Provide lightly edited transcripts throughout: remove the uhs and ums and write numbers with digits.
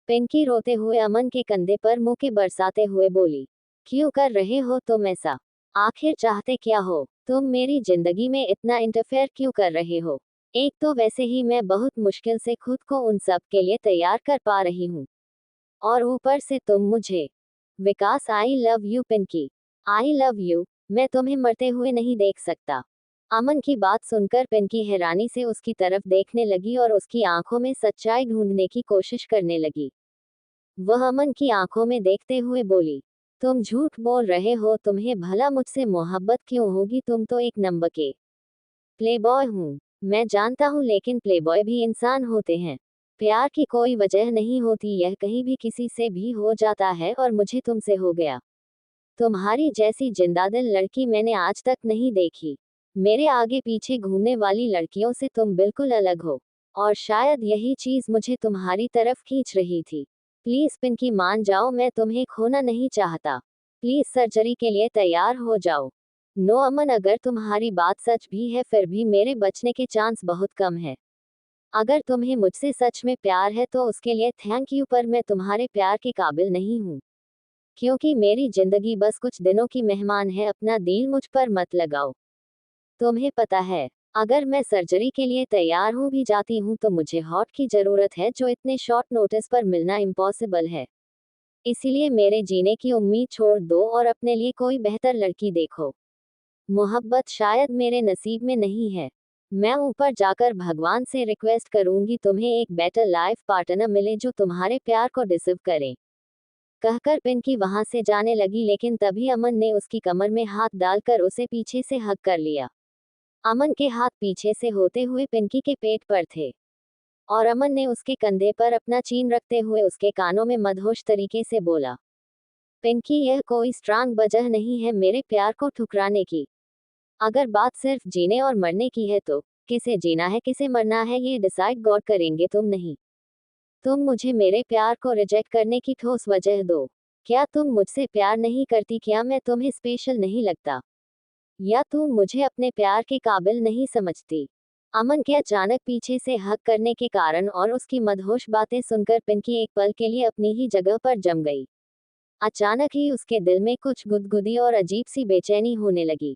पिंकी रोते हुए अमन के कंधे पर मुंह के बरसाते हुए बोली, क्यों कर रहे हो तुम ऐसा? आखिर चाहते क्या हो? तुम मेरी जिंदगी में इतना इंटरफेयर क्यों कर रहे हो? एक तो वैसे ही मैं बहुत मुश्किल से खुद को उन सब के लिए तैयार कर पा रही हूँ, और ऊपर से तुम मुझे। Vikas, I love you Pinky. I love you. मैं तुम्हें मरते हुए नहीं देख सकता। अमन की बात सुनकर पिंकी हैरानी से उसकी तरफ देखने लगी और उसकी आंखों में सच्चाई ढूंढने की कोशिश करने लगी। वह अमन की आंखों में देखते हुए बोली, तुम झूठ बोल रहे हो, तुम्हें भला मुझसे मोहब्बत क्यों होगी? तुम तो एक नंबर के प्लेबॉय हूँ। मैं जानता हूँ, लेकिन प्लेबॉय भी इंसान होते हैं। प्यार की कोई वजह नहीं होती, यह कहीं भी किसी से भी हो जाता है, और मुझे तुमसे हो गया। तुम्हारी जैसी जिंदादिल लड़की मैंने आज तक नहीं देखी। मेरे आगे पीछे घूमने वाली लड़कियों से तुम बिल्कुल अलग हो, और शायद यही चीज मुझे तुम्हारी तरफ खींच रही थी। प्लीज पिंकी, मान जाओ, मैं तुम्हें खोना नहीं चाहता। प्लीज सर्जरी के लिए तैयार हो जाओ। नो अमन, अगर तुम्हारी बात सच भी है, फिर भी मेरे बचने के चांस बहुत कम है। अगर तुम्हें मुझसे सच में प्यार है तो उसके लिए थैंक यू, पर मैं तुम्हारे प्यार के काबिल नहीं हूँ, क्योंकि मेरी जिंदगी बस कुछ दिनों की मेहमान है। अपना दिल मुझ पर मत लगाओ। तुम्हें पता है, अगर मैं सर्जरी के लिए तैयार हूँ भी जाती हूँ तो मुझे हॉट की जरूरत है, जो इतने शॉर्ट नोटिस पर मिलना इम्पॉसिबल है। इसीलिए मेरे जीने की उम्मीद छोड़ दो और अपने लिए कोई बेहतर लड़की देखो। मोहब्बत शायद मेरे नसीब में नहीं है। मैं ऊपर जाकर भगवान से रिक्वेस्ट करूंगी तुम्हें एक बेटर लाइफ पार्टनर मिले जो तुम्हारे प्यार को डिजर्व करे। कहकर पिंकी वहां से जाने लगी, लेकिन तभी अमन ने उसकी कमर में हाथ डालकर उसे पीछे से हग कर लिया। अमन के हाथ पीछे से होते हुए पिंकी के पेट पर थे, और अमन ने उसके कंधे पर अपना चीन रखते हुए उसके कानों में मदहोश तरीके से बोला, पिंकी, यह कोई स्ट्रांग वजह नहीं है मेरे प्यार को ठुकराने की। अगर बात सिर्फ जीने और मरने की है तो किसे जीना है किसे मरना है ये डिसाइड गॉड करेंगे, तुम नहीं। तुम मुझे मेरे प्यार को रिजेक्ट करने की ठोस वजह दो। क्या तुम मुझसे प्यार नहीं करती? क्या मैं तुम्हें स्पेशल नहीं लगता? या तुम मुझे अपने प्यार के काबिल नहीं समझती? अमन के अचानक पीछे से हक करने के कारण और उसकी मदहोश बातें सुनकर पिंकी एक पल के लिए अपनी ही जगह पर जम गई। अचानक ही उसके दिल में कुछ गुदगुदी और अजीब सी बेचैनी होने लगी।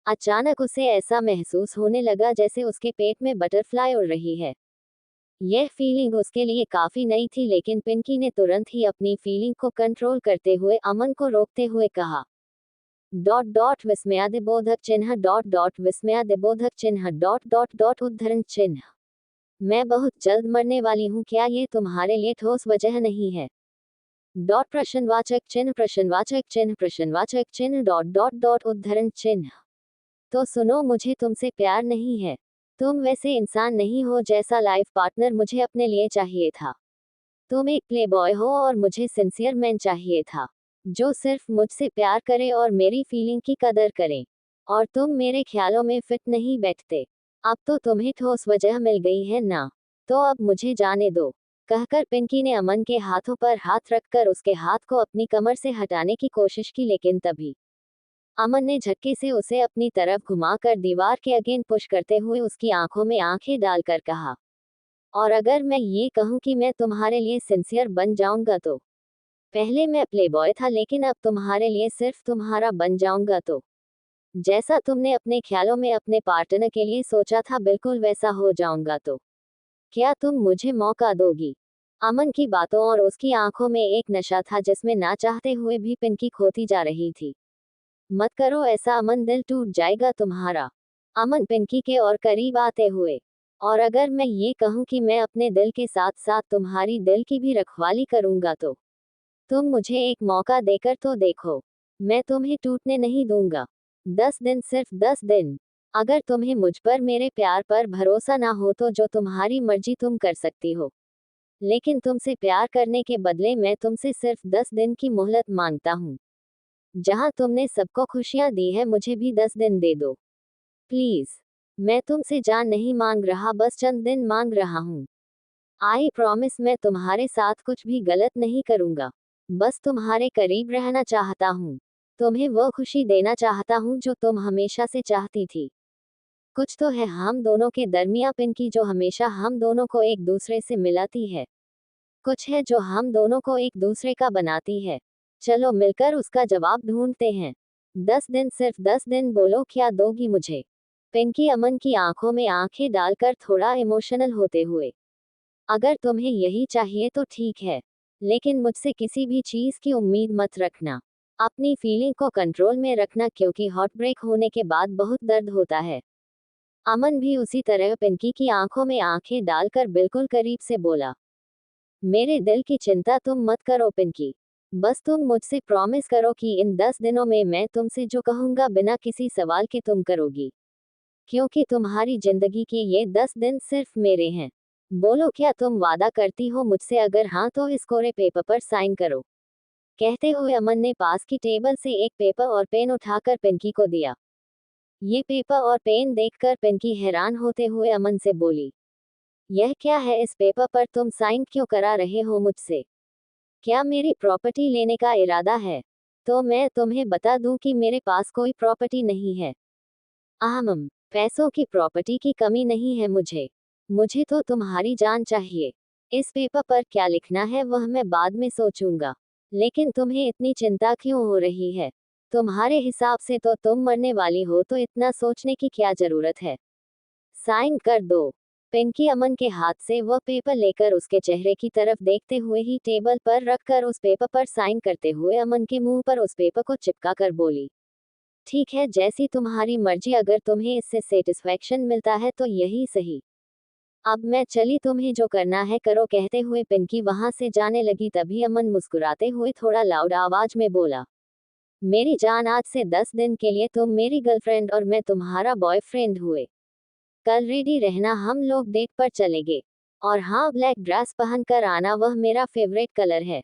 अचानक उसे ऐसा महसूस होने लगा जैसे उसके पेट में बटरफ्लाई उड़ रही है। यह फीलिंग उसके लिए काफी नई थी, लेकिन पिंकी ने तुरंत ही अपनी फीलिंग को कंट्रोल करते हुए अमन को रोकते हुए कहा, डॉट डॉट विस्मयादिबोधक चिन्ह, डॉट डॉट विस्मयादिबोधक चिन्ह, डॉट डॉट डॉट उद्धरण चिन्ह। मैं बहुत जल्द मरने वाली हूँ, क्या ये तुम्हारे लिए ठोस वजह नहीं है? डॉट प्रश्नवाचक चिन्ह, प्रश्नवाचक चिन्ह, प्रश्नवाचक चिन्ह, डॉट डॉट डॉट उद्धरण चिन्ह। तो सुनो, मुझे तुमसे प्यार नहीं है। तुम वैसे इंसान नहीं हो जैसा लाइफ पार्टनर मुझे अपने लिए चाहिए था। तुम एक प्लेबॉय हो और मुझे सिंसियर मैन चाहिए था, जो सिर्फ मुझसे प्यार करे और मेरी फीलिंग की कदर करे। और तुम मेरे ख्यालों में फिट नहीं बैठते। अब तो तुम्हें ठोस वजह मिल गई है ना, तो अब मुझे जाने दो। कहकर पिंकी ने अमन के हाथों पर हाथ रखकर उसके हाथ को अपनी कमर से हटाने की कोशिश की, लेकिन तभी अमन ने झटके से उसे अपनी तरफ घुमाकर दीवार के अगेन पुश करते हुए उसकी आंखों में आंखें डालकर कहा, और अगर मैं ये कहूँ कि मैं तुम्हारे लिए सिंसियर बन जाऊंगा तो? पहले मैं प्लेबॉय था, लेकिन अब तुम्हारे लिए सिर्फ तुम्हारा बन जाऊंगा तो? जैसा तुमने अपने ख्यालों में अपने पार्टनर के लिए सोचा था, बिल्कुल वैसा हो जाऊंगा तो? क्या तुम मुझे मौका दोगी? अमन की बातों और उसकी आंखों में एक नशा था जिसमें ना चाहते हुए भी पिंकी खोती जा रही थी। मत करो ऐसा अमन, दिल टूट जाएगा तुम्हारा। अमन पिंकी के और करीब आते हुए, और अगर मैं ये कहूँ कि मैं अपने दिल के साथ साथ तुम्हारी दिल की भी रखवाली करूंगा तो? तुम मुझे एक मौका देकर तो देखो। मैं तुम्हें टूटने नहीं दूंगा। 10 दिन, सिर्फ 10 दिन। अगर तुम्हें मुझ पर, मेरे प्यार पर भरोसा ना हो तो जो तुम्हारी मर्जी तुम कर सकती हो, लेकिन तुमसे प्यार करने के बदले मैं तुमसे सिर्फ 10 दिन की मोहलत मांगता हूँ। जहाँ तुमने सबको खुशियाँ दी है, मुझे भी 10 दिन दे दो प्लीज। मैं तुमसे जान नहीं मांग रहा, बस चंद दिन मांग रहा हूँ। आई प्रॉमिस, मैं तुम्हारे साथ कुछ भी गलत नहीं करूँगा। बस तुम्हारे करीब रहना चाहता हूँ। तुम्हें वो खुशी देना चाहता हूँ जो तुम हमेशा से चाहती थी। कुछ तो है हम दोनों के दरमिया पिंकी, जो हमेशा हम दोनों को एक दूसरे से मिलाती है। कुछ है जो हम दोनों को एक दूसरे का बनाती है। चलो मिलकर उसका जवाब ढूंढते हैं। 10 दिन, सिर्फ 10 दिन, बोलो क्या दोगी मुझे? पिंकी अमन की आंखों में आंखें डालकर थोड़ा इमोशनल होते हुए। अगर तुम्हें यही चाहिए तो ठीक है, लेकिन मुझसे किसी भी चीज की उम्मीद मत रखना। अपनी फीलिंग को कंट्रोल में रखना, क्योंकि हॉट ब्रेक होने के बाद बहुत दर्द होता है। अमन भी उसी तरह पिंकी की आंखों में आंखें डालकर बिल्कुल करीब से बोला। मेरे दिल की चिंता तुम मत करो पिंकी। बस तुम मुझसे प्रॉमिस करो कि इन 10 दिनों में मैं तुमसे जो कहूंगा बिना किसी सवाल के तुम करोगी। क्योंकि तुम्हारी जिंदगी के ये 10 दिन सिर्फ मेरे हैं। बोलो क्या तुम वादा करती हो मुझसे? अगर हाँ तो इस कोरे पेपर पर साइन करो। कहते हुए अमन ने पास की टेबल से एक पेपर और पेन उठाकर पिंकी को दिया। ये पेपर और पेन देखकर पिंकी हैरान होते हुए अमन से बोली, यह क्या है? इस पेपर पर तुम साइन क्यों करा रहे हो मुझसे? क्या मेरी प्रॉपर्टी लेने का इरादा है? तो मैं तुम्हें बता दूं कि मेरे पास कोई प्रॉपर्टी नहीं है। अहम, पैसों की प्रॉपर्टी की कमी नहीं है मुझे। मुझे तो तुम्हारी जान चाहिए। इस पेपर पर क्या लिखना है वह मैं बाद में सोचूंगा, लेकिन तुम्हें इतनी चिंता क्यों हो रही है? तुम्हारे हिसाब से तो तुम मरने वाली हो, तो इतना सोचने की क्या जरूरत है? साइन कर दो। पिंकी अमन के हाथ से वह पेपर लेकर उसके चेहरे की तरफ देखते हुए ही टेबल पर रखकर उस पेपर पर साइन करते हुए अमन के मुंह पर उस पेपर को चिपका कर बोली, ठीक है, जैसी तुम्हारी मर्जी। अगर तुम्हें इससे सेटिस्फैक्शन मिलता है तो यही सही। अब मैं चली, तुम्हें जो करना है करो। कहते हुए पिंकी वहां से जाने लगी। तभी अमन मुस्कुराते हुए थोड़ा लाउड आवाज में बोला, मेरी जान, आज से 10 दिन के लिए तुम मेरी गर्लफ्रेंड और मैं तुम्हारा बॉयफ्रेंड हुए। कल रेडी रहना, हम लोग डेट पर चलेंगे। और हाँ, ब्लैक ड्रेस पहनकर आना, वह मेरा फेवरेट कलर है।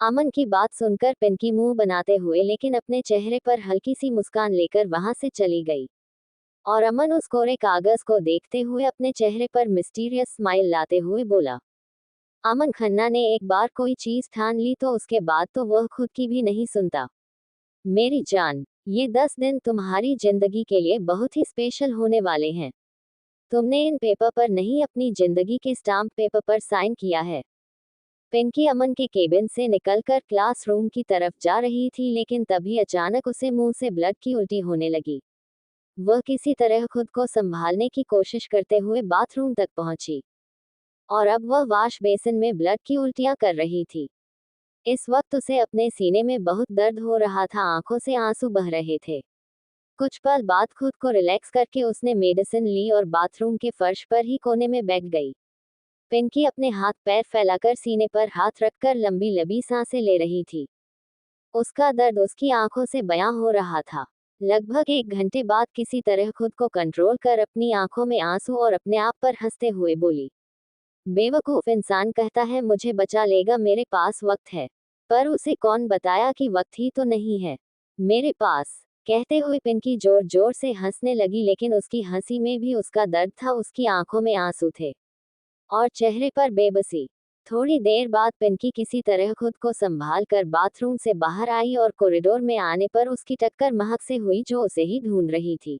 अमन की बात सुनकर पिंकी मुंह बनाते हुए लेकिन अपने चेहरे पर हल्की सी मुस्कान लेकर वहां से चली गई। और अमन उस कोरे कागज को देखते हुए अपने चेहरे पर मिस्टीरियस स्माइल लाते हुए बोला। अमन खन्ना ने एक बार कोई चीज ठान ली तो उसके बाद तो वह खुद की भी नहीं सुनता। मेरी जान, ये 10 दिन तुम्हारी जिंदगी के लिए बहुत ही स्पेशल होने वाले हैं। तुमने इन पेपर पर नहीं, अपनी जिंदगी के स्टाम्प पेपर पर साइन किया है। पिंकी अमन के केबिन से निकलकर क्लासरूम की तरफ जा रही थी, लेकिन तभी अचानक उसे मुंह से ब्लड की उल्टी होने लगी। वह किसी तरह खुद को संभालने की कोशिश करते हुए बाथरूम तक पहुंची, और अब वह वॉश बेसिन में ब्लड की उल्टियां कर रही थी। इस वक्त उसे अपने सीने में बहुत दर्द हो रहा था, आंखों से आंसू बह रहे थे। कुछ पल बाद खुद को रिलैक्स करके उसने मेडिसिन ली और बाथरूम के फर्श पर ही कोने में बैठ गई। पिंकी अपने हाथ पैर फैलाकर सीने पर हाथ रखकर लंबी लंबी सांसें ले रही थी। उसका दर्द उसकी आंखों से बयां हो रहा था। लगभग 1 घंटे बाद किसी तरह खुद को कंट्रोल कर अपनी आंखों में आंसू और अपने आप पर हंसते हुए बोली, बेवकूफ इंसान कहता है मुझे बचा लेगा, मेरे पास वक्त है। पर उसे कौन बताया कि वक्त ही तो नहीं है मेरे पास। कहते हुए पिंकी जोर जोर से हंसने लगी, लेकिन उसकी हंसी में भी उसका दर्द था, उसकी आंखों में आंसू थे और चेहरे पर बेबसी। थोड़ी देर बाद पिंकी किसी तरह खुद को संभाल कर बाथरूम से बाहर आई और कॉरिडोर में आने पर उसकी टक्कर महक से हुई, जो उसे ही ढूंढ रही थी।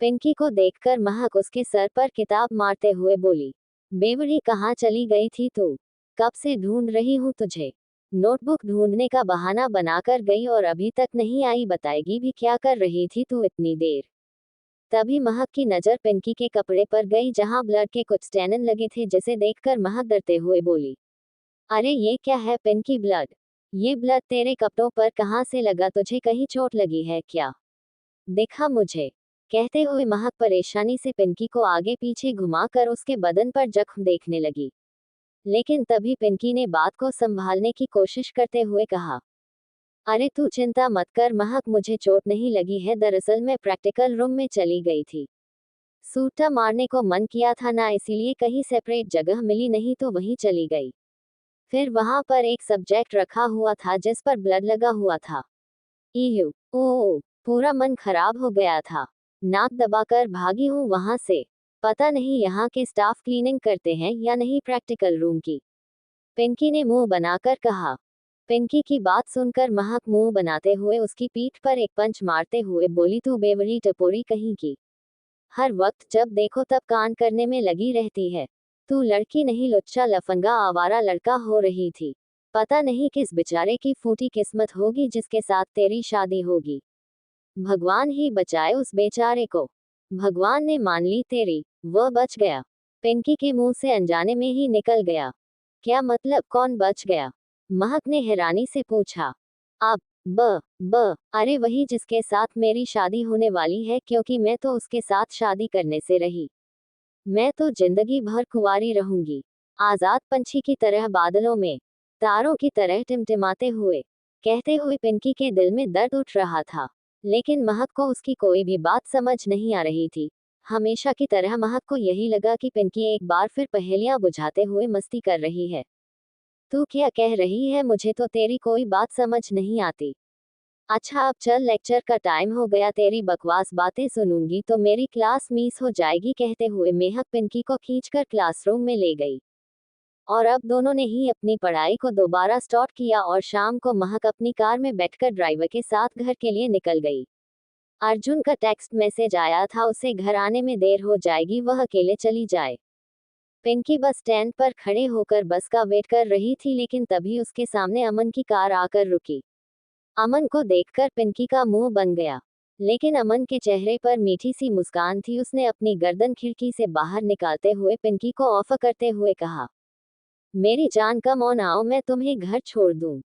पिंकी को देखकर महक उसके सर पर किताब मारते हुए बोली, बेवड़ी, कहाँ चली गई थी तू? कब से ढूंढ रही हूँ तुझे। नोटबुक ढूंढने का बहाना बनाकर गई और अभी तक नहीं आई, बताएगी भी क्या कर रही थी तू इतनी देर? तभी महक की नजर पिंकी के कपड़े पर गई, जहां ब्लड के कुछ स्टैनन लगे थे, जिसे देखकर महक डरते हुए बोली, अरे ये क्या है पिंकी, ब्लड? ये ब्लड तेरे कपड़ों पर कहाँ से लगा? तुझे कहीं चोट लगी है क्या? दिखा मुझे। कहते हुए महक परेशानी से पिंकी को आगे पीछे घुमाकर उसके बदन पर जख्म देखने लगी। लेकिन तभी पिंकी ने बात को संभालने की कोशिश करते हुए कहा, अरे तू चिंता मत कर महक, मुझे चोट नहीं लगी है। दरअसल मैं प्रैक्टिकल रूम में चली गई थी। सूटा मारने को मन किया था ना, इसीलिए कहीं सेपरेट जगह मिली नहीं तो वहीं चली गई। फिर वहां पर एक सब्जेक्ट रखा हुआ था जिस पर ब्लड लगा हुआ था। ईयू, ओ, पूरा मन खराब हो गया था। नाक दबाकर भागी हूँ वहां से। पता नहीं यहाँ के स्टाफ क्लीनिंग करते हैं या नहीं प्रैक्टिकल रूम की। पिंकी ने मुंह बनाकर कहा। पिंकी की बात सुनकर महक मुंह बनाते हुए उसकी पीठ पर एक पंच मारते हुए बोली, तू बेवड़ी टपोरी कहीं की। हर वक्त जब देखो तब कान करने में लगी रहती है। तू लड़की नहीं लुच्चा लफंगा आवारा लड़का हो रही थी। पता नहीं किस बेचारे की फूटी किस्मत होगी जिसके साथ तेरी शादी होगी। भगवान ही बचाए उस बेचारे को। भगवान ने मान ली तेरी, वह बच गया। पिंकी के मुंह से अनजाने में ही निकल गया। क्या मतलब, कौन बच गया? महक ने हैरानी से पूछा। अब अरे वही जिसके साथ मेरी शादी होने वाली है, क्योंकि मैं तो उसके साथ शादी करने से रही। मैं तो जिंदगी भर कुंवारी रहूंगी, आजाद पंछी की तरह बादलों में, तारों की तरह टिमटिमाते हुए। कहते हुए पिंकी के दिल में दर्द उठ रहा था, लेकिन महक को उसकी कोई भी बात समझ नहीं आ रही थी। हमेशा की तरह महक को यही लगा कि पिंकी एक बार फिर पहेलियां बुझाते हुए मस्ती कर रही है। तू क्या कह रही है? मुझे तो तेरी कोई बात समझ नहीं आती। अच्छा अब चल, लेक्चर का टाइम हो गया, तेरी बकवास बातें सुनूंगी तो मेरी क्लास मिस हो जाएगी। कहते हुए महक पिंकी को खींचकर क्लासरूम में ले गई। और अब दोनों ने ही अपनी पढ़ाई को दोबारा स्टार्ट किया और शाम को महक अपनी कार में बैठकर ड्राइवर के साथ घर के लिए निकल गई। अर्जुन का टेक्स्ट मैसेज आया था, उसे घर आने में देर हो जाएगी, वह अकेले चली जाए। पिंकी बस स्टैंड पर खड़े होकर बस का वेट कर रही थी, लेकिन तभी उसके सामने अमन की कार आकर रुकी। अमन को देखकर पिंकी का मुंह बन गया, लेकिन अमन के चेहरे पर मीठी सी मुस्कान थी। उसने अपनी गर्दन खिड़की से बाहर निकालते हुए पिंकी को ऑफर करते हुए कहा, मेरी जान कम ऑन आओ, मैं तुम्हें घर छोड़ दूं।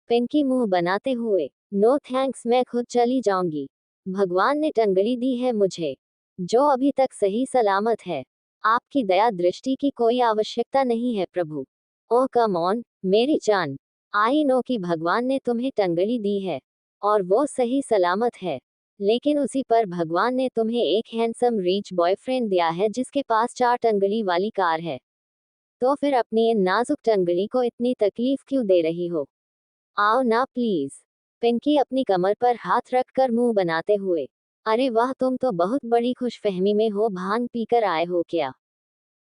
पिंकी मुंह बनाते हुए, नो थैंक्स, मैं खुद चली जाऊंगी। भगवान ने टंगड़ी दी है मुझे, जो अभी तक सही सलामत है। आपकी दया दृष्टि की कोई आवश्यकता नहीं है प्रभु। ओह कम ऑन मेरी जान, आई नो कि भगवान ने तुम्हें टंगड़ी दी है और वो सही सलामत है, लेकिन उसी पर भगवान ने तुम्हें एक हैंडसम रिच बॉयफ्रेंड दिया है जिसके पास 4 टंगड़ी वाली कार है। तो फिर अपनी इन नाजुक टंगड़ी को इतनी तकलीफ क्यों दे रही हो? आओ ना प्लीज। पिंकी अपनी कमर पर हाथ रखकर मुंह बनाते हुए, अरे वाह, तुम तो बहुत बड़ी खुशफहमी में हो, भांग पीकर आए हो क्या?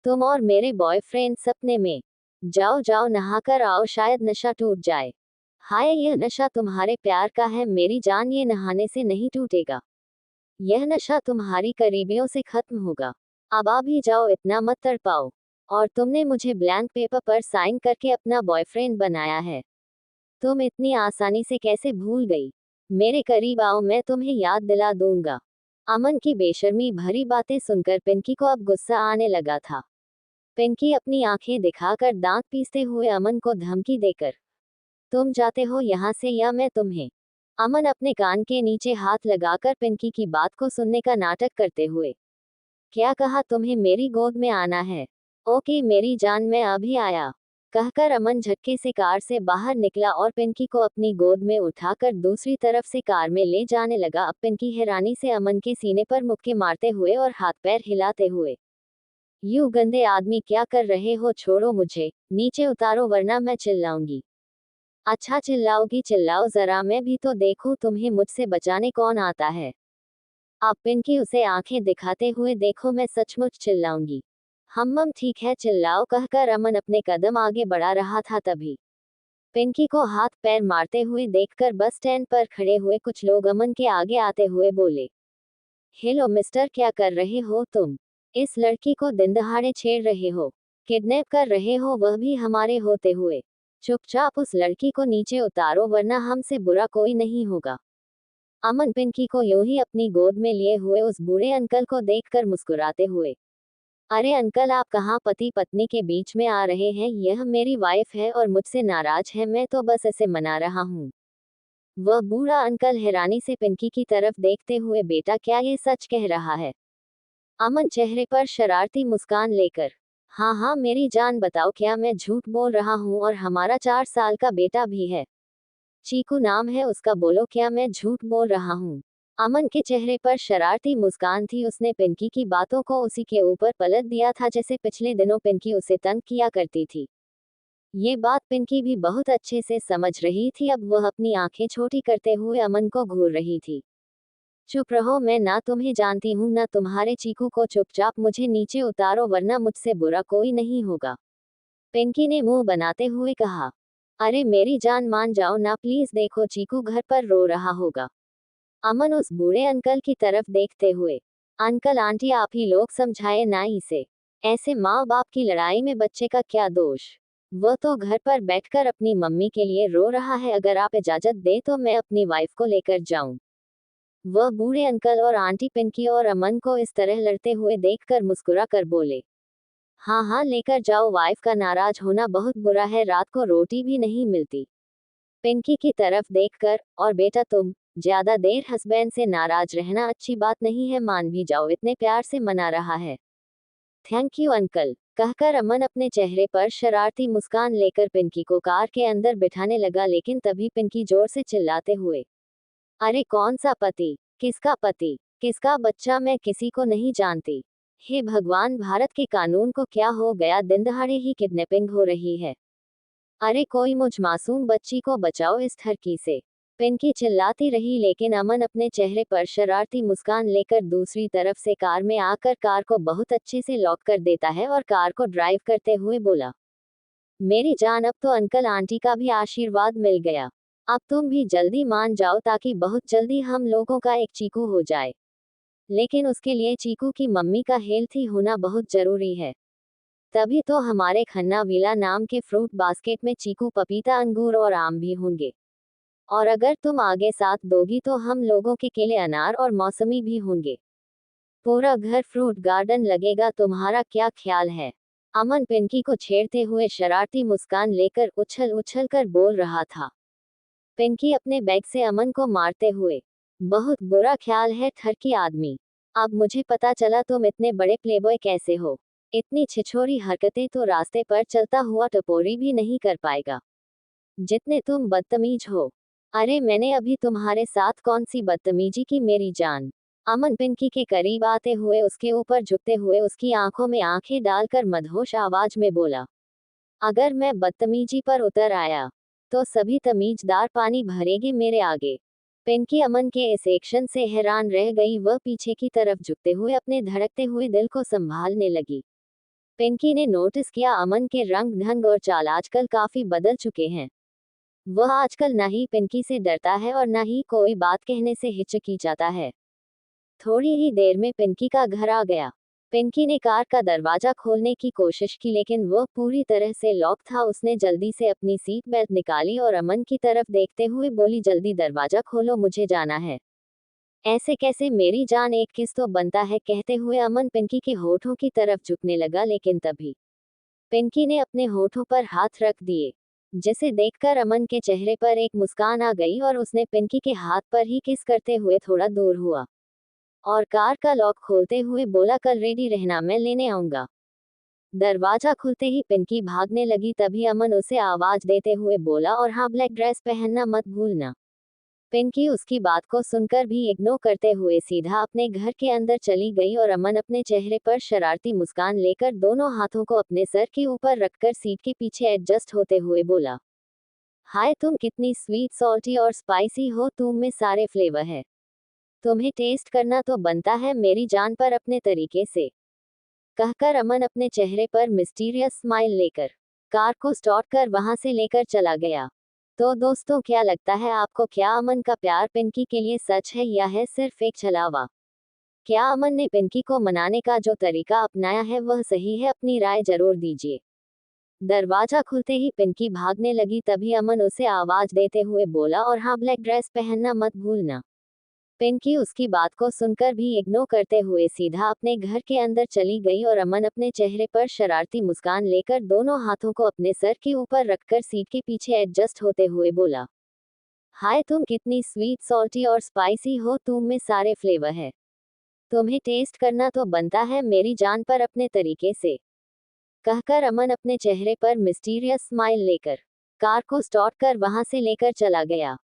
तुम और मेरे बॉयफ्रेंड सपने में। जाओ जाओ नहाकर आओ, शायद नशा टूट जाए। हाय, यह नशा तुम्हारे प्यार का है मेरी जान, ये नहाने से नहीं टूटेगा। यह नशा तुम्हारी करीबियों से खत्म होगा। अब आ भी जाओ, इतना मत तड़पाओ। और तुमने मुझे ब्लैंक पेपर पर साइन करके अपना बॉयफ्रेंड बनाया है। तुम इतनी आसानी से कैसे भूल गई? मेरे करीब आओ, मैं तुम्हें याद दिला दूंगा। अमन की बेशर्मी भरी बातें सुनकर पिंकी को अब गुस्सा आने लगा था। पिंकी अपनी आंखें दिखाकर दांत पीसते हुए अमन को धमकी देकर, तुम जाते हो यहाँ से या मैं तुम्हें। अमन अपने कान के नीचे हाथ लगाकर पिंकी की बात को सुनने का नाटक करते हुए, क्या कहा, तुम्हें मेरी गोद में आना है? ओके मेरी जान, मैं अभी आया। कहकर अमन झटके से कार से बाहर निकला और पिंकी को अपनी गोद में उठाकर दूसरी तरफ से कार में ले जाने लगा। अब पिंकी हैरानी से अमन के सीने पर मुक्के मारते हुए और हाथ पैर हिलाते हुए, यू गंदे आदमी क्या कर रहे हो? छोड़ो मुझे, नीचे उतारो वरना मैं चिल्लाऊंगी। अच्छा चिल्लाओगी, चिल्लाओ जरा, मैं भी तो देखूं तुम्हें मुझसे बचाने कौन आता है। अब पिंकी उसे आंखें दिखाते हुए, देखो मैं सचमुच चिल्लाऊंगी। हम ठीक है, चिल्लाओ। कहकर अमन अपने कदम आगे बढ़ा रहा था, तभी पिंकी को हाथ पैर मारते हुए देखकर बस स्टैंड पर खड़े हुए कुछ लोग अमन के आगे आते हुए बोले, हेलो मिस्टर, क्या कर रहे हो तुम? इस लड़की को दिन दहाड़े छेड़ रहे हो, किडनैप कर रहे हो, वह भी हमारे होते हुए। चुपचाप उस लड़की को नीचे उतारो वरना हमसे बुरा कोई नहीं होगा। अमन पिंकी को यूं ही अपनी गोद में लिए हुए उस बूढ़े अंकल को देखकर मुस्कुराते हुए, अरे अंकल, आप कहाँ पति पत्नी के बीच में आ रहे हैं? यह मेरी वाइफ है और मुझसे नाराज है, मैं तो बस इसे मना रहा हूँ। वह बूढ़ा अंकल हैरानी से पिंकी की तरफ देखते हुए, बेटा क्या ये सच कह रहा है? अमन चेहरे पर शरारती मुस्कान लेकर, हाँ हाँ मेरी जान, बताओ क्या मैं झूठ बोल रहा हूँ? और हमारा 4 साल का बेटा भी है, चीकू नाम है उसका, बोलो क्या मैं झूठ बोल रहा हूँ? अमन के चेहरे पर शरारती मुस्कान थी। उसने पिंकी की बातों को उसी के ऊपर पलट दिया था जैसे पिछले दिनों पिंकी उसे तंग किया करती थी। ये बात पिंकी भी बहुत अच्छे से समझ रही थी। अब वह अपनी आंखें छोटी करते हुए अमन को घूर रही थी। चुप रहो, मैं ना तुम्हें जानती हूँ ना तुम्हारे चीकू को, चुपचाप मुझे नीचे उतारो वरना मुझसे बुरा कोई नहीं होगा। पिंकी ने मुंह बनाते हुए कहा, अरे मेरी जान मान जाओ ना प्लीज, देखो चीकू घर पर रो रहा होगा। अमन उस बूढ़े अंकल की तरफ देखते हुए, अंकल आंटी आप ही लोग समझाए ना इसे, ऐसे माँ बाप की लड़ाई में बच्चे का क्या दोष। वह तो घर पर बैठकर अपनी मम्मी के लिए रो रहा है, अगर आप इजाजत दे तो मैं अपनी वाइफ को लेकर जाऊं। वह बूढ़े अंकल और आंटी पिंकी और अमन को इस तरह लड़ते हुए देखकर मुस्कुरा कर बोले, हाँ हाँ लेकर जाओ, वाइफ का नाराज होना बहुत बुरा है, रात को रोटी भी नहीं मिलती। पिंकी की तरफ देखकर, और बेटा तुम ज्यादा देर हस्बैंड से नाराज रहना अच्छी बात नहीं है, मान भी जाओ, इतने प्यार से मना रहा है। थैंक यू अंकल, कहकर अमन अपने चेहरे पर शरारती मुस्कान लेकर पिंकी को कार के अंदर बिठाने लगा, लेकिन तभी पिंकी जोर से चिल्लाते हुए, अरे कौन सा पति, किसका पति, किसका बच्चा, मैं किसी को नहीं जानती। हे भगवान, भारत के कानून को क्या हो गया, दिन दहाड़े ही किडनैपिंग हो रही है। अरे कोई मुझ मासूम बच्ची को बचाओ इस ठरकी से। पिंकी चिल्लाती रही, लेकिन अमन अपने चेहरे पर शरारती मुस्कान लेकर दूसरी तरफ से कार में आकर कार को बहुत अच्छे से लॉक कर देता है और कार को ड्राइव करते हुए बोला, मेरी जान, अब तो अंकल आंटी का भी आशीर्वाद मिल गया। अब तुम भी जल्दी मान जाओ ताकि बहुत जल्दी हम लोगों का एक चीकू हो जाए। लेकिन उसके लिए चीकू की मम्मी का हेल्थी होना बहुत जरूरी है। तभी तो हमारे खन्ना विला नाम के फ्रूट बास्केट में चीकू, पपीता, अंगूर और आम भी होंगे। और अगर तुम आगे साथ दोगी तो हम लोगों के केले, अनार और मौसमी भी होंगे। पूरा घर फ्रूट गार्डन लगेगा, तुम्हारा क्या ख्याल है। अमन पिंकी को छेड़ते हुए शरारती मुस्कान लेकर उछल उछल कर बोल रहा था। पिंकी अपने बैग से अमन को मारते हुए, बहुत बुरा ख्याल है ठरकी आदमी। अब मुझे पता चला तुम इतने बड़े प्लेबॉय कैसे हो। इतनी छिछोरी हरकतें तो रास्ते पर चलता हुआ टपोरी भी नहीं कर पाएगा। जितने तुम बदतमीज हो। अरे मैंने अभी तुम्हारे साथ कौन सी बदतमीजी की मेरी जान। अमन पिंकी के करीब आते हुए उसके ऊपर झुकते हुए उसकी आंखों में आंखें डालकर मदहोश आवाज में बोला, अगर मैं बदतमीजी पर उतर आया तो सभी तमीजदार पानी भरेंगे मेरे आगे। पिंकी अमन के इस एक्शन से हैरान रह गई, वह पीछे की तरफ झुकते हुए अपने धड़कते हुए दिल को संभालने लगी। पिंकी ने नोटिस किया अमन के रंग ढंग और चाल आजकल काफी बदल चुके हैं। वह आजकल ना ही पिंकी से डरता है और ना ही कोई बात कहने से हिचकिचाता है। थोड़ी ही देर में पिंकी का घर आ गया। पिंकी ने कार का दरवाजा खोलने की कोशिश की, लेकिन वह पूरी तरह से लॉक था। उसने जल्दी से अपनी सीट बेल्ट निकाली और अमन की तरफ देखते हुए बोली, जल्दी दरवाजा खोलो, मुझे जाना है। ऐसे कैसे मेरी जान, एक किस तो बनता है, कहते हुए अमन पिंकी के होठों की तरफ झुकने लगा, लेकिन तभी पिंकी ने अपने होठों पर हाथ रख दिए, जिसे देखकर अमन के चेहरे पर एक मुस्कान आ गई और उसने पिंकी के हाथ पर ही किस करते हुए थोड़ा दूर हुआ और कार का लॉक खोलते हुए बोला, कल रेडी रहना, मैं लेने आऊंगा। दरवाजा खुलते ही पिंकी भागने लगी, तभी अमन उसे आवाज देते हुए बोला, और हाँ, ब्लैक ड्रेस पहनना मत भूलना। पिंकी उसकी बात को सुनकर भी इग्नोर करते हुए सीधा अपने घर के अंदर चली गई और अमन अपने चेहरे पर शरारती मुस्कान लेकर दोनों हाथों को अपने सर के ऊपर रखकर सीट के पीछे एडजस्ट होते हुए बोला, हाय तुम कितनी स्वीट, सॉल्टी और स्पाइसी हो, तुम में सारे फ्लेवर है। तुम्हें टेस्ट करना तो बनता है मेरी जान, पर अपने तरीके से। कहकर अमन अपने चेहरे पर मिस्टीरियस स्माइल लेकर कार को स्टार्ट कर वहां से लेकर चला गया। तो दोस्तों, क्या लगता है आपको, क्या अमन का प्यार पिंकी के लिए सच है या है सिर्फ एक छलावा? क्या अमन ने पिंकी को मनाने का जो तरीका अपनाया है वह सही है? अपनी राय जरूर दीजिए। दरवाजा खुलते ही पिंकी भागने लगी, तभी अमन उसे आवाज देते हुए बोला, और हाँ, ब्लैक ड्रेस पहनना मत भूलना। पिंकी उसकी बात को सुनकर भी इग्नोर करते हुए सीधा अपने घर के अंदर चली गई और अमन अपने चेहरे पर शरारती मुस्कान लेकर दोनों हाथों को अपने सर के ऊपर रखकर सीट के पीछे एडजस्ट होते हुए बोला, हाय तुम कितनी स्वीट, सॉल्टी और स्पाइसी हो, तुम में सारे फ्लेवर है। तुम्हें टेस्ट करना तो बनता है मेरी जान, पर अपने तरीके से। कहकर अमन अपने चेहरे पर मिस्टीरियस स्माइल लेकर कार को स्टार्ट कर वहां से लेकर चला गया।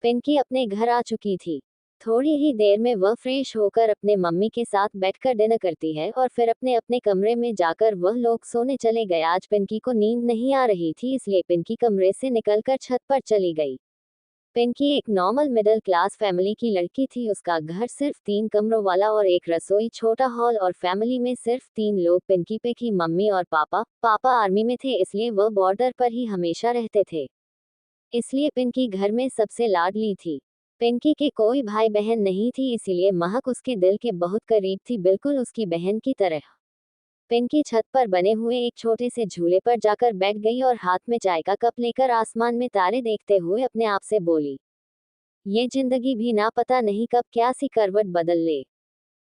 पिंकी अपने घर आ चुकी थी। थोड़ी ही देर में वह फ्रेश होकर अपने मम्मी के साथ बैठकर डिनर करती है और फिर अपने अपने कमरे में जाकर वह लोग सोने चले गए। आज पिंकी को नींद नहीं आ रही थी, इसलिए पिंकी कमरे से निकलकर छत पर चली गई। पिंकी एक नॉर्मल मिडिल क्लास फैमिली की लड़की थी। उसका घर सिर्फ 3 कमरों वाला और एक रसोई, छोटा हॉल, और फैमिली में सिर्फ 3 लोग, पिंकी पे की मम्मी और पापा आर्मी में थे, इसलिए वह बॉर्डर पर ही हमेशा रहते थे। इसलिए पिंकी घर में सबसे लाडली थी। पिंकी के कोई भाई बहन नहीं थी, इसीलिए महक उसके दिल के बहुत करीब थी, बिल्कुल उसकी बहन की तरह। पिंकी छत पर बने हुए एक छोटे से झूले पर जाकर बैठ गई और हाथ में चाय का कप लेकर आसमान में तारे देखते हुए अपने आप से बोली, ये जिंदगी भी ना पता नहीं कब क्या सी करवट बदल ले।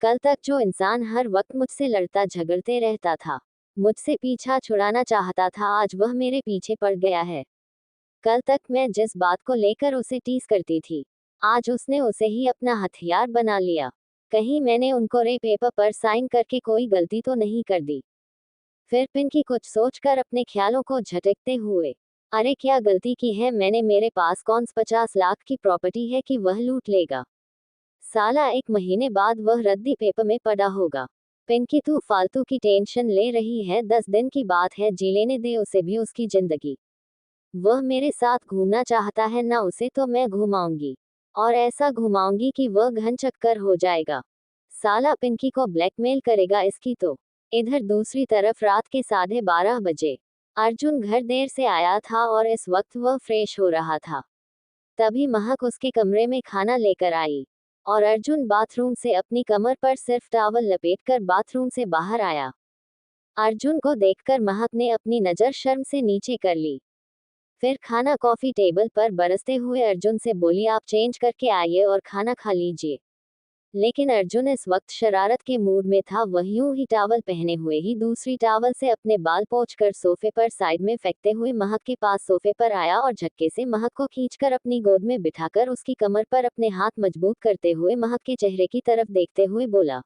कल तक जो इंसान हर वक्त मुझसे लड़ता झगड़ते रहता था, मुझसे पीछा छुड़ाना चाहता था, आज वह मेरे पीछे पड़ गया है। कल तक मैं जिस बात को लेकर उसे टीज करती थी, आज उसने उसे ही अपना हथियार बना लिया। कहीं मैंने उनको रे पेपर पर साइन करके कोई गलती तो नहीं कर दी। फिर पिंकी कुछ सोचकर अपने ख्यालों को झटकते हुए, अरे क्या गलती की है मैंने, मेरे पास कौन 50 लाख की प्रॉपर्टी है कि वह लूट लेगा। साला 1 महीने बाद वह रद्दी पेपर में पड़ा होगा। पिंकी तू फालतू की टेंशन ले रही है, 10 दिन की बात है, जी लेने दे उसे भी उसकी जिंदगी। वह मेरे साथ घूमना चाहता है ना, उसे तो मैं घुमाऊंगी और ऐसा घुमाऊंगी कि वह घन चक्कर हो जाएगा। साला पिंकी को ब्लैकमेल करेगा इसकी तो। इधर दूसरी तरफ रात के 12:30 बजे अर्जुन घर देर से आया था और इस वक्त वह फ्रेश हो रहा था। तभी महक उसके कमरे में खाना लेकर आई और अर्जुन बाथरूम से अपनी कमर पर सिर्फ टॉवल लपेटकर बाथरूम से बाहर आया। अर्जुन को देखकर महक ने अपनी नजर शर्म से नीचे कर ली। फिर खाना कॉफी टेबल पर बरसते हुए अर्जुन से बोली, आप चेंज करके आइए और खाना खा लीजिए। लेकिन अर्जुन इस वक्त शरारत के मूड में था। वह यूं ही टॉवल पहने हुए ही दूसरी टॉवल से अपने बाल पोंछकर सोफे पर साइड में फेंकते हुए महक के पास सोफे पर आया और झटके से महक को खींचकर अपनी गोद में बिठाकर उसकी कमर पर अपने हाथ मजबूत करते हुए महक के चेहरे की तरफ देखते हुए बोला,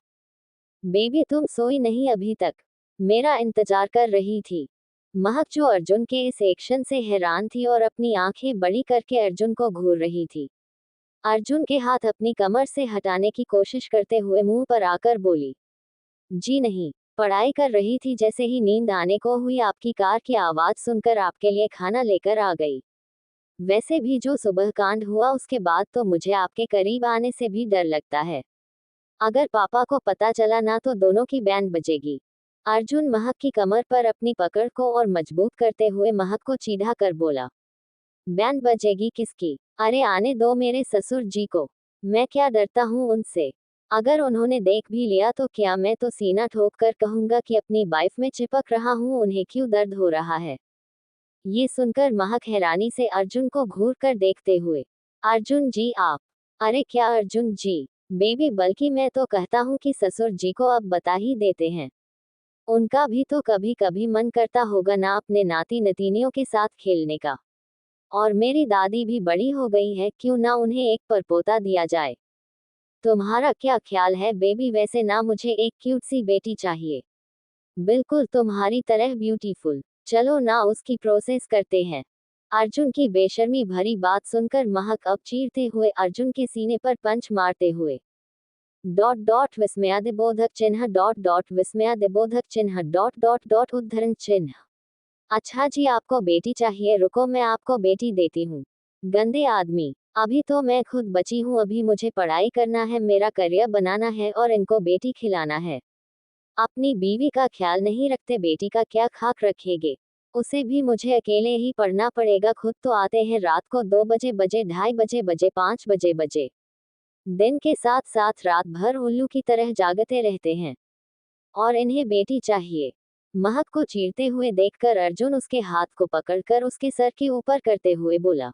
बेबी तुम सोई नहीं अभी तक, मेरा इंतजार कर रही थी। महक जो अर्जुन के इस एक्शन से हैरान थी और अपनी आंखें बड़ी करके अर्जुन को घूर रही थी। अर्जुन के हाथ अपनी कमर से हटाने की कोशिश करते हुए मुंह पर आकर बोली, जी नहीं, पढ़ाई कर रही थी, जैसे ही नींद आने को हुई आपकी कार की आवाज सुनकर आपके लिए खाना लेकर आ गई। वैसे भी जो सुबह कांड हुआ उसके बाद तो मुझे आपके करीब आने से भी डर लगता है। अगर पापा को पता चला ना तो दोनों की बैंड बजेगी। अर्जुन महक की कमर पर अपनी पकड़ को और मजबूत करते हुए महक को चिढ़ा कर बोला, बैंड बजेगी किसकी? अरे आने दो मेरे ससुर जी को, मैं क्या डरता हूँ उनसे। अगर उन्होंने देख भी लिया तो क्या, मैं तो सीना ठोक कर कहूंगा कि अपनी वाइफ में चिपक रहा हूँ, उन्हें क्यों दर्द हो रहा है। ये सुनकर महक हैरानी से अर्जुन को घूर कर देखते हुए, अर्जुन जी आप? अरे क्या अर्जुन जी बेबी, बल्कि मैं तो कहता हूँ कि ससुर जी को अब बता ही देते हैं। उनका भी तो कभी कभी मन करता होगा ना अपने नाती नतीनियों के साथ खेलने का। और मेरी दादी भी बड़ी हो गई है, क्यों ना उन्हें एक परपोता दिया जाए। तुम्हारा क्या ख्याल है बेबी? वैसे ना मुझे एक क्यूट सी बेटी चाहिए, बिल्कुल तुम्हारी तरह ब्यूटीफुल। चलो ना उसकी प्रोसेस करते हैं। अर्जुन की बेशर्मी भरी बात सुनकर महक अब चीरते हुए अर्जुन के सीने पर पंच मारते हुए डॉट डॉट विस्मयादिबोधक चिन्ह डॉट डॉट विस्मयादिबोधक चिन्ह डॉट डॉट डॉट उद्धरण चिन्ह। अच्छा जी आपको बेटी चाहिए, रुको मैं आपको बेटी देती हूँ। गंदे आदमी, अभी तो मैं खुद बची हूँ, अभी मुझे पढ़ाई करना है, मेरा करियर बनाना है और इनको बेटी खिलाना है। अपनी बीवी का ख्याल नहीं रखते, बेटी का क्या खाक रखेंगे। उसे भी मुझे अकेले ही पढ़ना पड़ेगा, खुद तो आते हैं रात को 2 बजे, 2:30 बजे, 5 बजे। दिन के साथ साथ रात भर उल्लू की तरह जागते रहते हैं और इन्हें बेटी चाहिए। महक को चीरते हुए देखकर अर्जुन उसके हाथ को पकड़कर उसके सर के ऊपर करते हुए बोला,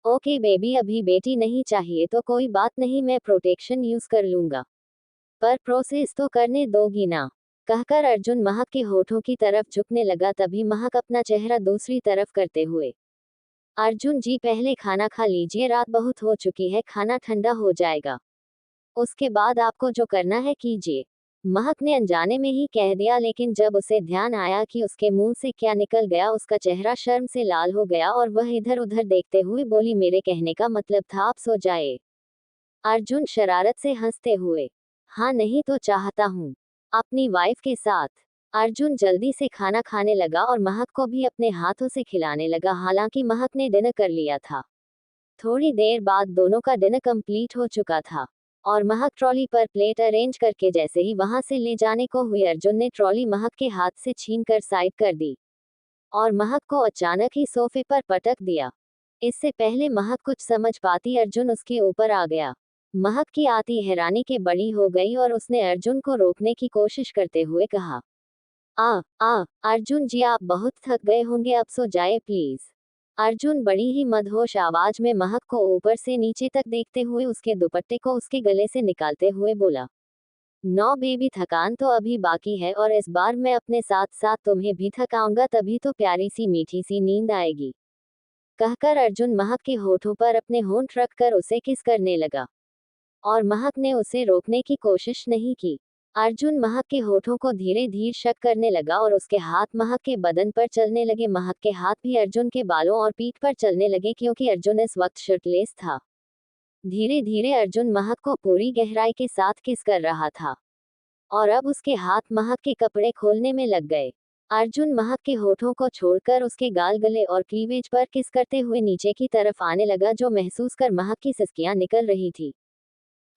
ओके बेबी, अभी बेटी नहीं चाहिए तो कोई बात नहीं, मैं प्रोटेक्शन यूज कर लूंगा, पर प्रोसेस तो करने दोगी ना? कहकर अर्जुन महक के होठों की तरफ झुकने लगा। तभी महक अपना चेहरा दूसरी तरफ करते हुए, अर्जुन जी पहले खाना खा लीजिए, रात बहुत हो चुकी है, खाना ठंडा हो जाएगा, उसके बाद आपको जो करना है कीजिए। महक ने अनजाने में ही कह दिया, लेकिन जब उसे ध्यान आया कि उसके मुंह से क्या निकल गया, उसका चेहरा शर्म से लाल हो गया और वह इधर उधर देखते हुए बोली, मेरे कहने का मतलब था आप सो जाए। अर्जुन शरारत से हंसते हुए, हाँ नहीं तो चाहता हूँ अपनी वाइफ के साथ। अर्जुन जल्दी से खाना खाने लगा और महक को भी अपने हाथों से खिलाने लगा। हालांकि महक ने डिनर कर लिया था। थोड़ी देर बाद दोनों का डिनर कंप्लीट हो चुका था और महक ट्रॉली पर प्लेट अरेंज करके जैसे ही वहां से ले जाने को हुई, अर्जुन ने ट्रॉली महक के हाथ से छीनकर साइड कर दी और महक को अचानक ही सोफे पर पटक दिया। इससे पहले महक कुछ समझ पाती, अर्जुन उसके ऊपर आ गया। महक की आती हैरानी के बड़ी हो गई और उसने अर्जुन को रोकने की कोशिश करते हुए कहा, आ आ अर्जुन जी, आप बहुत थक गए होंगे, अब सो जाए प्लीज। अर्जुन बड़ी ही मदहोश आवाज में महक को ऊपर से नीचे तक देखते हुए उसके दुपट्टे को उसके गले से निकालते हुए बोला। नो बेबी, थकान तो अभी बाकी है और इस बार मैं अपने साथ साथ तुम्हें भी थकाऊंगा, तभी तो प्यारी सी मीठी सी नींद आएगी। कहकर अर्जुन महक के होठों पर अपने होंठ रखकर उसे किस करने लगा और महक ने उसे रोकने की कोशिश नहीं की। अर्जुन महक के होठों को धीरे धीरे शक करने लगा और उसके हाथ महक के बदन पर चलने लगे। महक के हाथ भी अर्जुन के बालों और पीठ पर चलने लगे क्योंकि अर्जुन इस वक्त शर्टलेस था। धीरे धीरे अर्जुन महक को पूरी गहराई के साथ किस कर रहा था और अब उसके हाथ महक के कपड़े खोलने में लग गए। अर्जुन महक के होठों को छोड़कर उसके गाल, गले और क्लीवेज पर किस करते हुए नीचे की तरफ आने लगा, जो महसूस कर महक की सिसकियां निकल रही थी।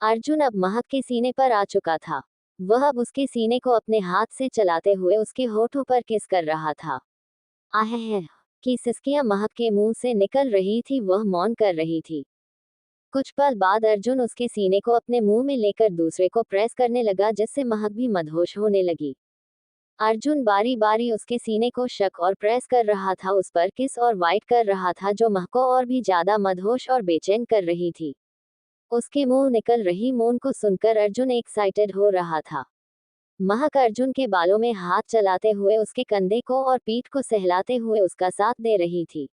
अर्जुन अब महक के सीने पर आ चुका था। वह अब उसके सीने को अपने हाथ से चलाते हुए उसके होठों पर किस कर रहा था। आह की सिसकियां महक के मुंह से निकल रही थी, वह मौन कर रही थी। कुछ पल बाद अर्जुन उसके सीने को अपने मुंह में लेकर दूसरे को प्रेस करने लगा, जिससे महक भी मदहोश होने लगी। अर्जुन बारी बारी उसके सीने को शक और प्रेस कर रहा था, उस पर किस और वाइट कर रहा था, जो महक को और भी ज्यादा मदहोश और बेचैन कर रही थी। उसके मुंह निकल रही मौन को सुनकर अर्जुन एक्साइटेड हो रहा था। महक अर्जुन के बालों में हाथ चलाते हुए उसके कंधे को और पीठ को सहलाते हुए उसका साथ दे रही थी।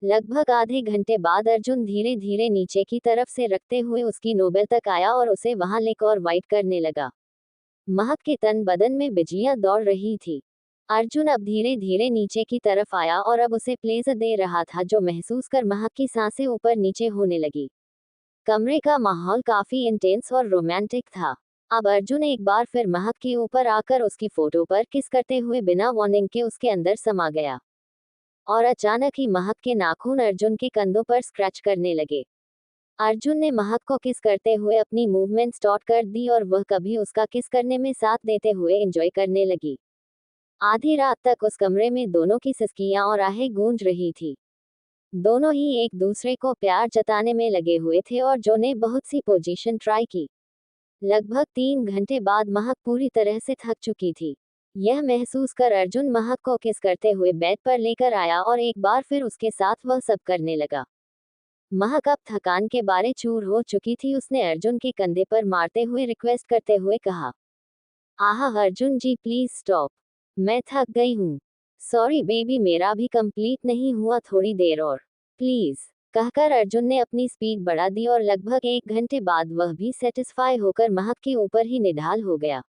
लगभग आधे घंटे बाद अर्जुन धीरे धीरे नीचे की तरफ से रखते हुए उसकी नोबल तक आया और उसे वहां लेकर और वाइट करने लगा। महक के तन बदन में बिजलियां दौड़ रही थी। अर्जुन अब धीरे धीरे नीचे की तरफ आया और अब उसे प्लेजर दे रहा था, जो महसूस कर महक की सांसें ऊपर नीचे होने लगी। कमरे का माहौल काफी इंटेंस और रोमांटिक था। अब अर्जुन एक बार फिर महक के ऊपर आकर उसकी फोटो पर किस करते हुए बिना वार्निंग के उसके अंदर समा गया और अचानक ही महक के नाखून अर्जुन के कंधों पर स्क्रैच करने लगे। अर्जुन ने महक को किस करते हुए अपनी मूवमेंट स्टार्ट कर दी और वह कभी उसका किस करने में साथ देते हुए एंजॉय करने लगी। आधी रात तक उस कमरे में दोनों की सिसकियां और आहें गूंज रही थी। दोनों ही एक दूसरे को प्यार जताने में लगे हुए थे और जो ने बहुत सी पोजीशन ट्राई की। लगभग 3 घंटे बाद महक पूरी तरह से थक चुकी थी। यह महसूस कर अर्जुन महक को किस करते हुए बेड पर लेकर आया और एक बार फिर उसके साथ वह सब करने लगा। महक अब थकान के बारे चूर हो चुकी थी। उसने अर्जुन के कंधे पर मारते हुए रिक्वेस्ट करते हुए कहा, आहा अर्जुन जी, प्लीज स्टॉप, मैं थक गई हूँ। सॉरी बेबी, मेरा भी कंप्लीट नहीं हुआ, थोड़ी देर और प्लीज। कहकर अर्जुन ने अपनी स्पीड बढ़ा दी और लगभग 1 घंटे बाद वह भी सेटिस्फाई होकर महक के ऊपर ही निढाल हो गया।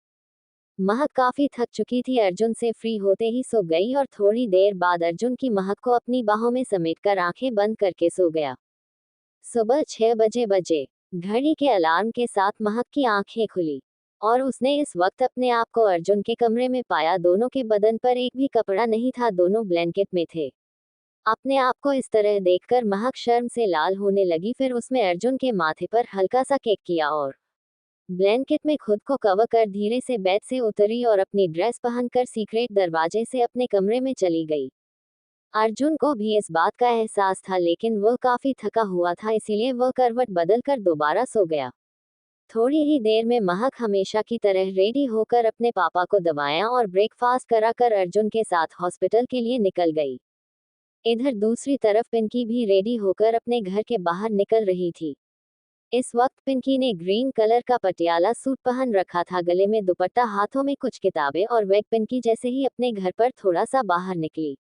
महक काफी थक चुकी थी। अर्जुन से फ्री होते ही सो गई और थोड़ी देर बाद अर्जुन की महक को अपनी बाहों में समेटकर आंखें बंद करके सो गया। सुबह 6 बजे घड़ी के अलार्म के साथ महक की आंखें खुली और उसने इस वक्त अपने आप को अर्जुन के कमरे में पाया। दोनों के बदन पर एक भी कपड़ा नहीं था, दोनों ब्लैंकेट में थे। अपने आप को इस तरह देखकर महक शर्म से लाल होने लगी। फिर उसने अर्जुन के माथे पर हल्का सा केक किया और ब्लैंकेट में खुद को कवर कर धीरे से बेड से उतरी और अपनी ड्रेस पहनकर सीक्रेट दरवाजे से अपने कमरे में चली गई। अर्जुन को भी इस बात का एहसास था, लेकिन वह काफी थका हुआ था, इसीलिए वह करवट बदलकर दोबारा सो गया। थोड़ी ही देर में महक हमेशा की तरह रेडी होकर अपने पापा को दवाएं और ब्रेकफास्ट कराकर अर्जुन के साथ हॉस्पिटल के लिए निकल गई। इधर दूसरी तरफ पिंकी भी रेडी होकर अपने घर के बाहर निकल रही थी। इस वक्त पिंकी ने ग्रीन कलर का पटियाला सूट पहन रखा था, गले में दुपट्टा, हाथों में कुछ किताबें और बैग। पिंकी जैसे ही अपने घर पर थोड़ा सा बाहर निकली,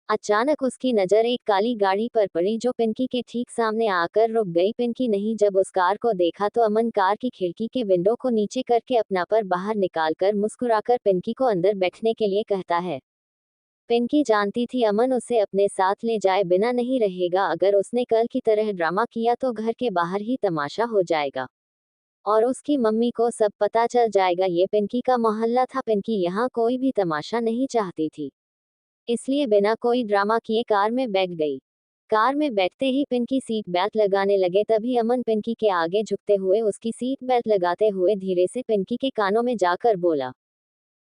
अचानक उसकी नजर एक काली गाड़ी पर पड़ी, जो पिंकी के ठीक सामने आकर रुक गई। पिंकी नहीं जब उस कार को देखा तो अमन कार की खिड़की के विंडो को नीचे करके अपना पर बाहर निकालकर मुस्कुराकर पिंकी को अंदर बैठने के लिए कहता है। पिंकी जानती थी अमन उसे अपने साथ ले जाए बिना नहीं रहेगा। अगर उसने कल की तरह ड्रामा किया तो घर के बाहर ही तमाशा हो जाएगा और उसकी मम्मी को सब पता चल जाएगा। ये पिंकी का मोहल्ला था, पिंकी यहाँ कोई भी तमाशा नहीं चाहती थी, इसलिए बिना कोई ड्रामा किए कार में बैठ गई। कार में बैठते ही पिंकी सीट बेल्ट लगाने लगे, तभी अमन पिंकी के आगे झुकते हुए उसकी सीट बेल्ट लगाते हुए धीरे से पिंकी के कानों में जाकर बोला,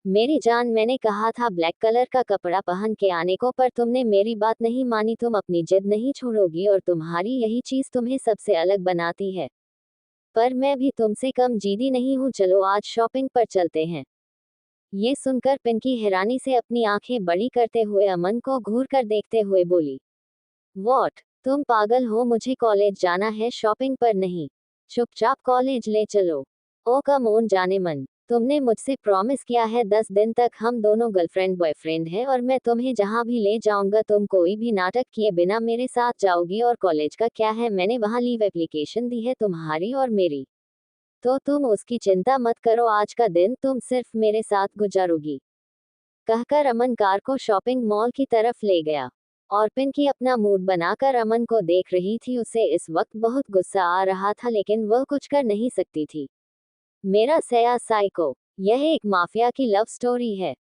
मेरी जान, मैंने कहा था ब्लैक कलर का कपड़ा पहन के आने को, पर तुमने मेरी बात नहीं मानी। तुम अपनी जिद नहीं छोड़ोगी और तुम्हारी यही चीज तुम्हें सबसे अलग बनाती है। पर मैं भी तुमसे कम जिद्दी नहीं हूँ, चलो आज शॉपिंग पर चलते हैं। ये सुनकर पिंकी हैरानी से अपनी आंखें बड़ी करते हुए अमन को घूर कर देखते हुए बोली, वॉट, तुम पागल हो, मुझे कॉलेज जाना है, शॉपिंग पर नहीं। चुपचाप कॉलेज ले चलो। ओ कम ऑन जाने मन, तुमने मुझसे प्रॉमिस किया है 10 दिन तक हम दोनों गर्लफ्रेंड बॉयफ्रेंड हैं और मैं तुम्हें जहां भी ले जाऊंगा तुम कोई भी नाटक किए बिना मेरे साथ जाओगी। और कॉलेज का क्या है, मैंने वहां लीव एप्लीकेशन दी है तुम्हारी और मेरी, तो तुम उसकी चिंता मत करो, आज का दिन तुम सिर्फ मेरे साथ गुजारोगी। कहकर अमन कार को शॉपिंग मॉल की तरफ ले गया और पिंकी अपना मूड बनाकर अमन को देख रही थी। उसे इस वक्त बहुत गुस्सा आ रहा था लेकिन वह कुछ कर नहीं सकती थी। मेरा सया साइको, यह एक माफिया की लव स्टोरी है।